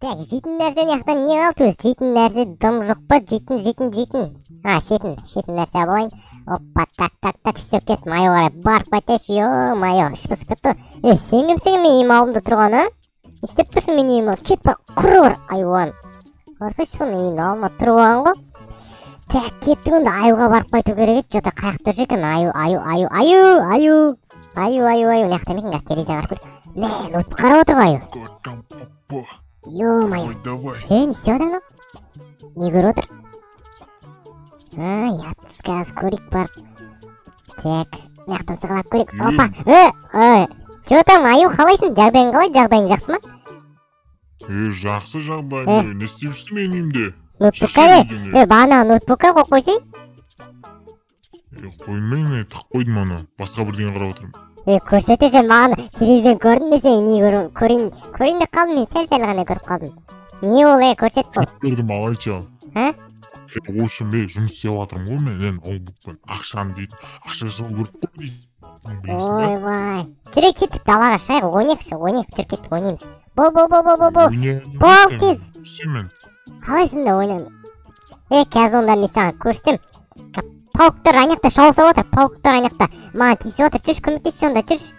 Так, жейтін нәрсе яқтан не қалды өз? Жейтін нәрсе дым жоқ па? Жейтін. Шетін нәрсе алайын. Опа, так, все, кеттім. Айу қарай, барып қайтайшы, ё-майо, іш пысып кетті. Сен кімсің мен үйім алдымда тұрған, а? Не істеп тұрсың мен үйім алдымда? Кет бар, құры бар, айуан. Қарсайшы бұл, мен үйім алдымда тұрған ғой. Так, кеттік онда аюға барып қайту керек еді. Жота қаяқта жүр екен, аю. Неқта мекен қазір терезе қарап көріп. Мә, ноутбук қарап отыр ғой аю. Ё-майо. Не істеп отыр мынау? Не көріп отыр? Ятсыз қазір көрейік барып. Так, мынаяқтан сығалап көрейік. Опа, Жота, аю қалайсың? Жағдайың қалай? Жағдайың жақсы ма? Жақсы жағдайым. Не істеп жүрсің менің үйімде? Ноутбукқа не? Бағана ноутбукқа қой қойсай? Қоймайын, тық қойдым аны. Басқа бірдеңе қарап отырмын. Көрсетесен маған телевизорден көрдім бе сен? Не көрейін деп қалдым мен, сәл ғана көріп қалдым. Не ол, көрсет бұл? Көрдім алайша. Ошым жұмыс істеп жатырмын ғой мен ноутбукпен. Ақшаны дейді. Ақша жасау көріп қой дейді. Ойбай. Жүре кеттік далаға шайға ойнайықшы, жүр кеттік ойнаймыз. Бол тез. Қалайсың да ойнаймын? Қазір онда мен саған көрсетем. Пауктар анақта шауылса отыр, пауктар анақта. Маған тиісіп отыр, жүрш, көмектесші онда, жүрш.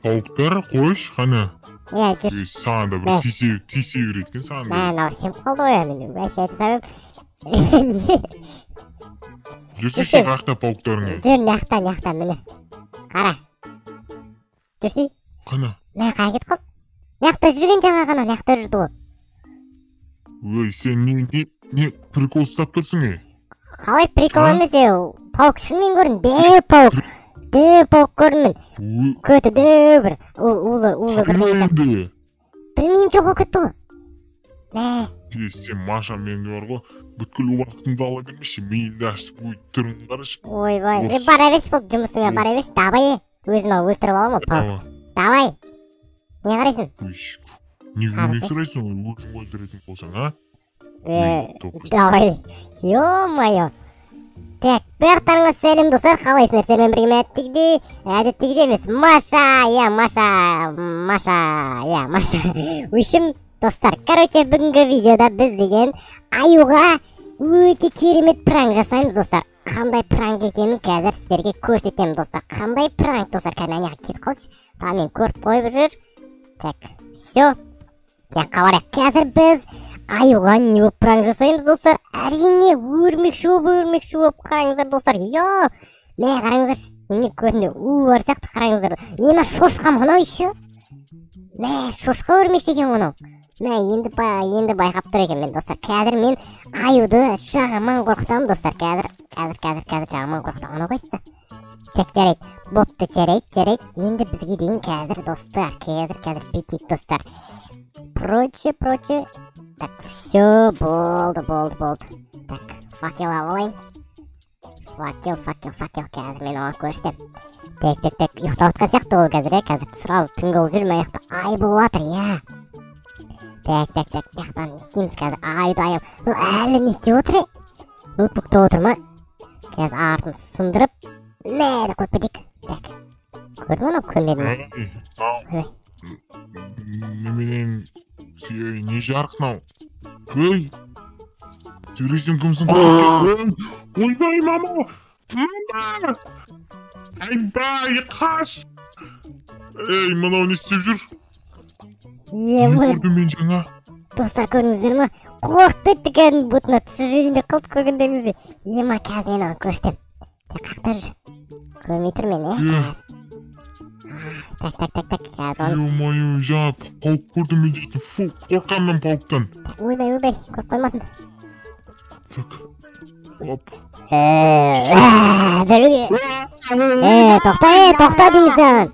Пауктар қойш, қана. Жүрш. Саған да бір тисе үйреткен саған да. Мә, сен қалды ой, мен бәші әті сабып. Жүрсі қақта пауктарың. Жүр, нәқта, мені. Қара. Жүрсі. Қана. Мә, қай кет қол? Нәқта жүрген жаңа қана, нәқта жүрді ғой. Ой, сен не прикол ұстап тұрсың, Қалай прикол емес, паук шынымен көрдім, дәу паук көрдім мен. Көті дәу бір, улы бірден есап. Білмеймін жоқ ол көтті ғой. Мә. Сен Маша менде бар ғой, бүткіл уақытыңды ала бермеші, мейілді ашып өйт түрін қарашы. Ойбай, бара беш бұл жұмысыңа бара беш, давай, өзіме өлтіріп аламын паук. Давай, не қарайсың? Не сұрайсың, өзің өлтіретін болсаң, а? Давай, ё-майо. Так, бұяқтарыңыз сәлем достар, қалайсыңдар? Сәлем біргеме әдеттегідей емес. Маша. Үшім, достар, короче, бүгінгі видеода біз деген аюға өте керемет пранк жасаймыз, достар. Қандай пранк екенін қазір сіздерге көрсетемін, достар. Қандай пранк, достар, кәмәнеға кет қалшы. Та мен көріп қойып жүр. Так, все. Қабарайық, қазір біз аюға не болып пранк жасаймыз, достар? Әрине, өрмекші болып қараңыздар, достар. Мә, қараңыздар, неме көзінде бар сияқты қараңыздар. Ема шошқа мұнау еще? Мә, шошқа өрмекші екен мұнау. Мә, енді байқап тұр екен мен, достар. Қазір мен аюды жағаман қорқытамын, достар. Қазір жағаман қорқытамын. Аны қойса. Так, жарайды. Бопты, жарайды. Енді бізге дейін қазір, достар. Қазір бетейік, достар. Проче. Так, все, болды. Так, факел алайын. Факел, қазір мен оған көрістем. Так, ұйықтап отқан сияқты ол қазір, қазір сразу түнгі ол жүрмей ұйықта ай болып жатыр, Так, мияқтан не істейміз қазір, айды айым. Әлі не істеп отыр, ноутбукта отыр ма? Қазір артын сындырып, мәді қойып кетейік. Так, көрдің оны, көрмедім. Неменен, не жарқынау? Көй, жүресің кімсің? Ойбай, мама! Айбай, қаш! Мынау не істеп жүр? Не көрдім мен жаңа? Достар, көріңіздер ма? Қорып кетті кәдімгі бұтына түсіп жүрейінде қылды көргендеріңізде. Ема, қазір мен оған көрістем. Так, қақта жүр? Көрмей тұр мен, Так, қазір оны. Ё-майо, жаңа паук көрдім мен дейтін. Фу, қорқамын пауктан. Ойбай, көріп қоймасын. Так, оп. Тоқта деймін саған.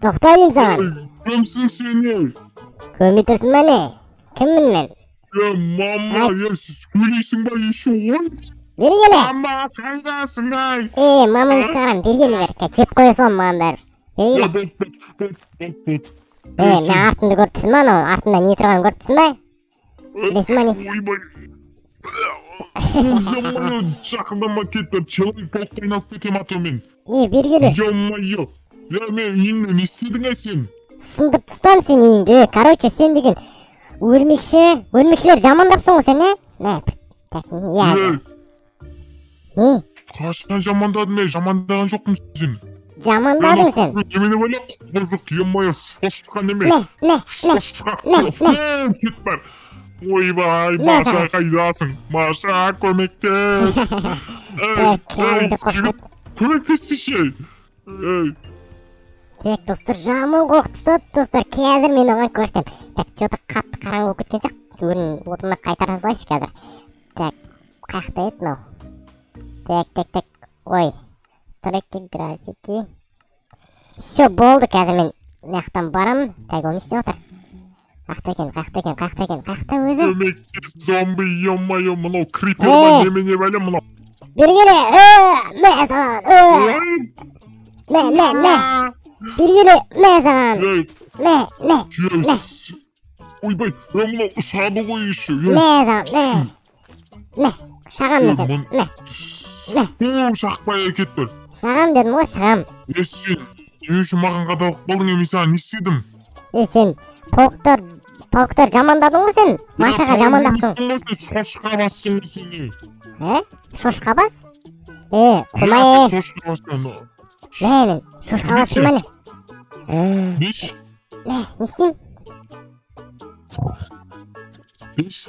Тоқта деймін саған. Кімсің сен, Көрмей тұрсың ба не? Кіммін мен? Мама, сіз сөйлейсің ба еші ғой? Бері келе. Мама, қайдасың ай? Мамаңды саған бергелі бер. Жеп қоя сол маған бәрі. Бері келе. Мен артынды көріп тұрсың ба? Артында не тұрған көріп тұрсың ба? Білесің ба не? Ё-майо, жақындама кетіп, человек пауктан алып кетем атумен. Бері келе. Ё-майо, мен үйінен не істедің сен? сындырып тастам сен үйіңді. Короче, сен деген өлмекшілер жамандапсың ғой сен, Так, я. Не? Қашан жамандадым мен? Жамандаған жоқпын сені. Жамандадың сен. Немене ойлап? Жоқ, емай, шошқа неме. Шошқа. Кет бар. Ойбай, Маша қайдасың? Маша, көмектес. Көмектесші. Так, достар, жаман қорқытысады, достар. Қазір мен оған көрсетем. Так, что-то қатты қараңғы болып кеткен сияқты. Орнына қайтара салайыншы қазір. Так, қаяқта еді мынау? Так. Ой. Строки, графики. Все, болды, қазір мен мынаяқтан барам. Так, оны істеп отыр. Қаяқта өзі? Көмектес, зомби, ё-моё, мынау крипер ма, немене бәле мынау? Бергеле, мә саған, мә. Бергеле, мә саған, мә. Ойбай, мынау ұшады ғой еще. Мә саған, мә. Шағам мен сен, мә. Шақпай әкет бір. Шағам дедім ғой, шағам. Сен, не үшін маған қадалып қалдың, мен саған не істедім? Сен, пауктар жамандадың ғой сен, Машаға жамандапсың. Шошқа бассың сені. Шошқа бас? Құмай. Шошқа бассың. Мен, шошқа басым мәне. Беш? Не істейм? Беш?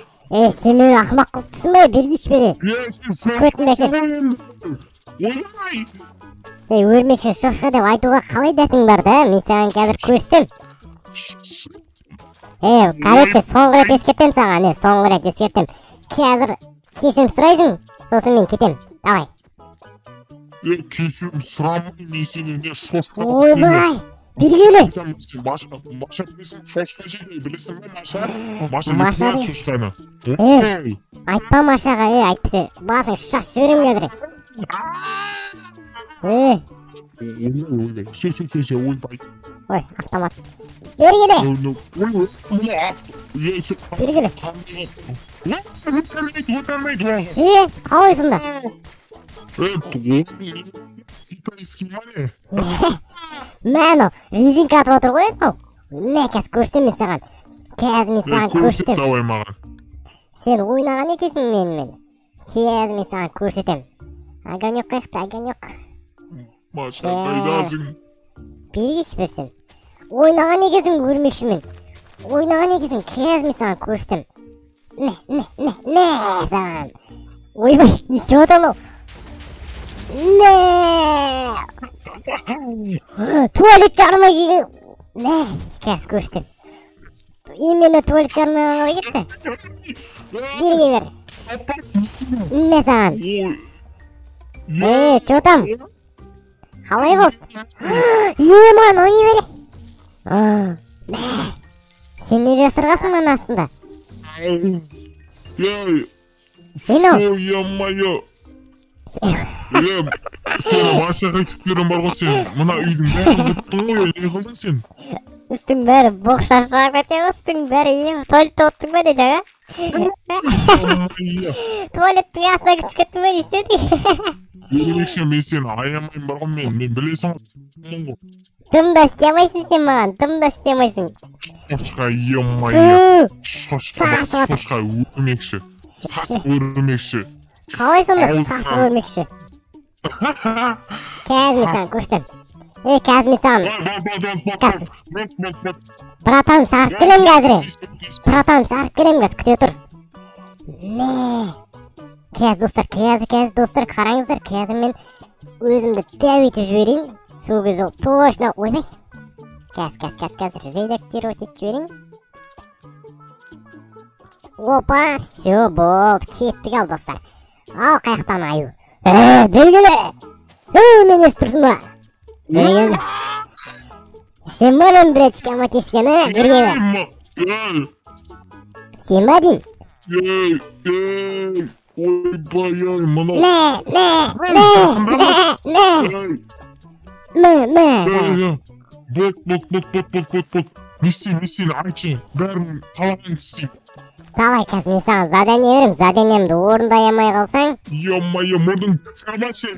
Сен мені ақымақ қылып түсін бай, бергіш бере. Көтін ойбай! Өлмексің шошқа деп айтуға қалай дәтің бар да, мен саған қазір көрсем. Короче, соңғы рет ескертем саған, соңғы рет ескертем. Қазір кешірім сұрайсың, сосын мен кетем. Давай. Кешірім сұрамай, мен сені не шошқа ойбай, бергелі. Маша білесің шошқа жейді, білесің бе Маша? Маша не шошқаны? Айтпа Машаға, айтпесе басың шаш жіберем қазір. Ойбай. Ой, автомат. Бергелі. Бергелі. Қалай сонда? Китайский мане. Мәно, резинка атып отыр ғой еді. Мә, қазір көрсем мен саған. Қазір мен саған көрсетем. Давай маған. Сен ойнаған екесің менімен. Қазір мен саған көрсетем. Огонек қайықты, огонек. Маша, қайдасың? Бергеш берсін. Ойнаған екесің өлмекшімен. Ойнаған екесің, қазір мен саған көрсетем. Мә, саған. Ойбай, не істеп отыр анау? Туалет жармай келген. Қазір көрсетем. Именно туалет жармай қалай кетті. Берге бер. Мә саған. Че там? Қалай болды? Еман, о не беле? Сен не жасырғасың мына астында? Ё-моё. Сен Машаға кетіп берем бар ғой сен. Мына үйдің бәрін бұттың ғой, не қылдың сен? Үстің бәрі боқша шығып кеткен ғой, үстің бәрі туалетте оттың ба де жаңа? Туалеттің астына кішкеттің ба не істедің? Өлмекші, мен сені аямайын бар ғой, мен білесің ғой. Дымда істемайсың сен маған, дымда істемайсың. Шошқа, ё-моё. Шошқа өлмекші. Сасық өлмекші. Қалай сонда сасық өлмекші? Қазір мен саған көрсетем. Қазір мен саған. Братаным шағырып келем қазір. Братаным шағырып келем қазір, күте тұр. Қазір достар, қараңыздар. Қазір мен өзімді дәу етіп жіберейін. Сол кезде ол точно ойбай. Қазір редактировать етіп жіберейін. Опа, все болды, кеттік ал достар. Ал қаяқтан аю. Белгілі. Мен естіп тұрсың ба? Белгілі. Сен ба мен бір әтішке аматескен, берге бер. Сен ба дейм? Ойбай, мынау. Бот. Не істейін, айтшы. Бәрін қалаған істейін. Давай, қазір мен саған задание берем, заданиемді орындай алмай қалсаң, Ё-моё, мұрның қабашы.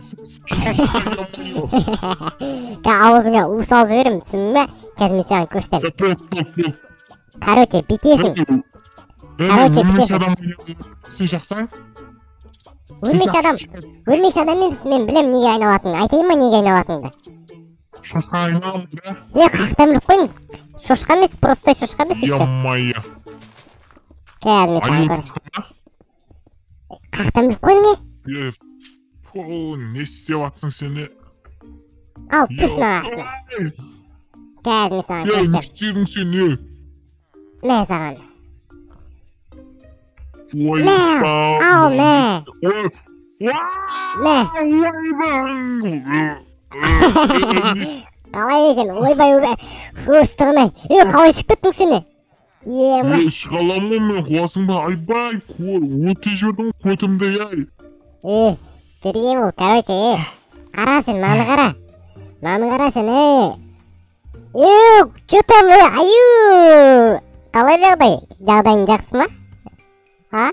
аузыңа у салып жіберем, түсіндің бе? Қазір мен саған көрсетемін. Короче, бүйтесің. Короче, Сен жақсаң? Өлмекші адам емеспін, мен білем неге айналатыныңды. Айтайын ба неге айналатыныңды? Шошқа айналам, да? Қаяқтан біліп қойың. Шошқа емес, просто шошқа емес. Ё-моё. Қазір мен саған көрсетемін. Қаяқтан біліп қойың, Не істеп жатсың сені? Ал, түс мағасына. Қазір мен саған Не көрсетемін. істедің сен, не? Мен саған. Ал, мә. Қалай екен, ойбай. Өстігін-ай. Қалай ішіп кеттің сені? Ема. Шыға аламын мен, қуасың ба? Айбай, өте жібердің көтімді, ай. Берген бол, короче, қара сен, маны қара сен, Чөтем, аю. Қалай жағдайың жақсы ма? Ha?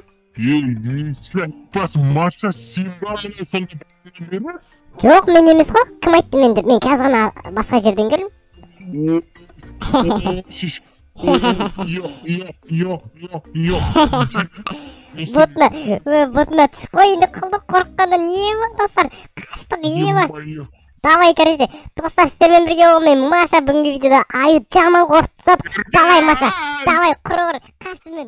Бас Маша, сен ба міне сонда бәріне? Жоқ, мен емес қой, кім айтты менді? Мен қазір ғана басқа жерден келдім. Бұтына түсіп қой, енді қылдық қорыққанда не ба, достар? Қаштық, не ба? Давай, короче, достар, сіздермен бірге болмен Маша бүгінгі видеода аюды жаман қорқытып. Давай, Маша, давай, құры, қашты мен.